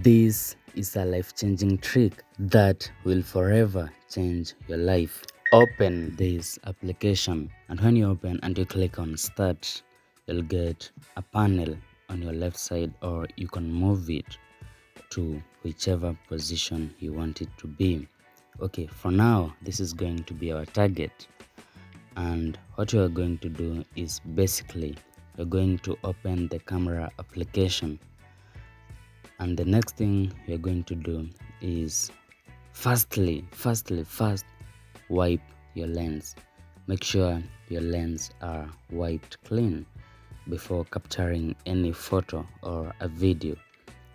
This is a life-changing trick that will forever change your life. Open this application, and when you open and you click on start, you'll get a panel on your left side, or you can move it to whichever position you want it to be. Okay, for now this is going to be our target, and what you are going to do is basically you're going to open the camera application, and the next thing you're going to do is first wipe your lens. Make sure your lens are wiped clean before capturing any photo or a video.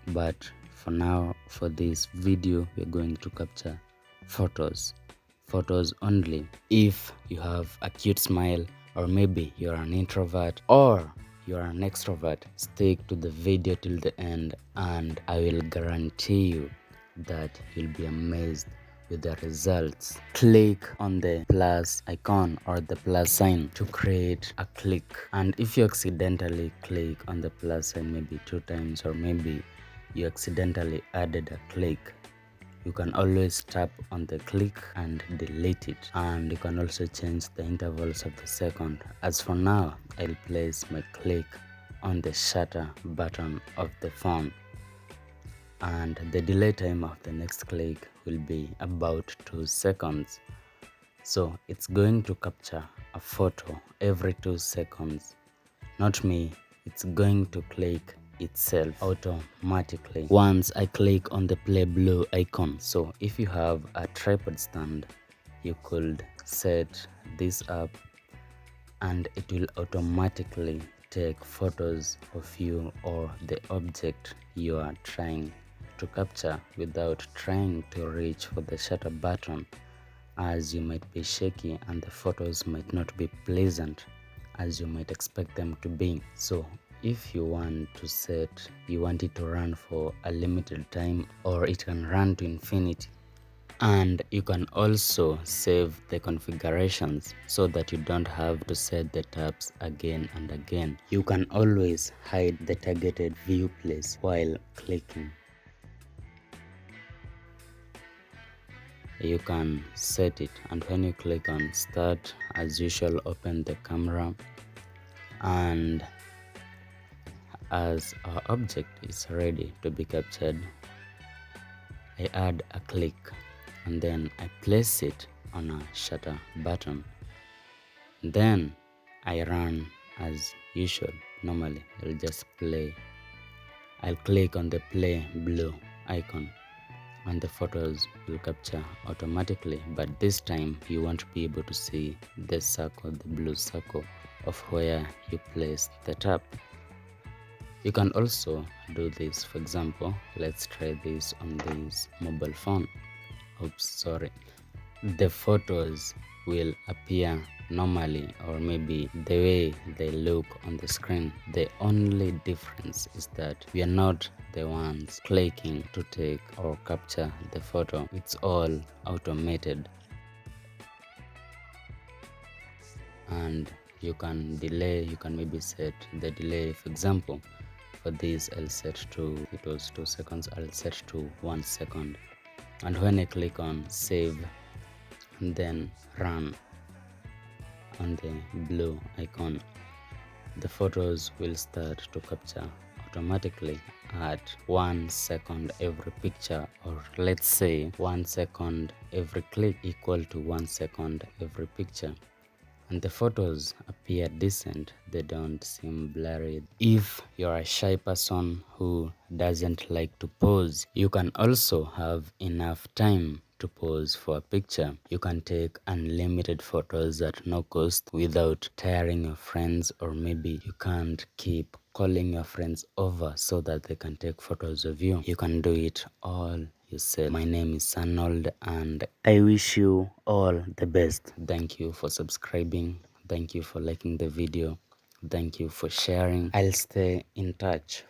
But for now, for this video, we're going to capture photos only. If you have a cute smile, or maybe you're an introvert or you're an extrovert, stick to the video till the end, and I will guarantee you that you'll be amazed with the results. Click on the plus icon or the plus sign to create a click, and if you accidentally click on the plus sign maybe 2 times, or maybe you accidentally added a click, you can always tap on the click and delete it, and you can also change the intervals of the second. As for now, I'll place my click on the shutter button of the phone, and the delay time of the next click will be about 2 seconds. So it's going to capture a photo every 2 seconds. Not me, it's going to click itself automatically once I click on the play blue icon. So if you have a tripod stand, you could set this up and it will automatically take photos of you or the object you are trying to capture without trying to reach for the shutter button, as you might be shaky and the photos might not be pleasant as you might expect them to be. So if you want it to run for a limited time, or it can run to infinity. And you can also save the configurations so that you don't have to set the tabs again and again. You can always hide the targeted view place while clicking. You can set it, and when you click on start, as usual, open the camera, and as our object is ready to be captured, I add a click and then I place it on a shutter button. Then I run as usual. Normally I'll just play. I'll click on the play blue icon and the photos will capture automatically, but this time you won't be able to see the circle, the blue circle of where you placed the tap. You can also do this. For example, let's try this on this mobile phone. Oops, sorry. The photos will appear normally, or maybe the way they look on the screen. The only difference is that we are not the ones clicking to take or capture the photo. It's all automated. And you can delay, you can maybe set the delay. For example, for this I'll set to, it was 2 seconds, I'll set to 1 second. And when I click on save and then run on the blue icon, the photos will start to capture automatically at 1 second every picture, or let's say 1 second every click equal to 1 second every picture. And the photos appear decent, they don't seem blurry. If you're a shy person who doesn't like to pose, you can also have enough time to pose for a picture. You can take unlimited photos at no cost without tiring your friends, or maybe you can't keep calling your friends over so that they can take photos of you. You can do it all yourself. My name is Arnold, and I wish you all the best. Thank you for subscribing. Thank you for liking the video. Thank you for sharing. I'll stay in touch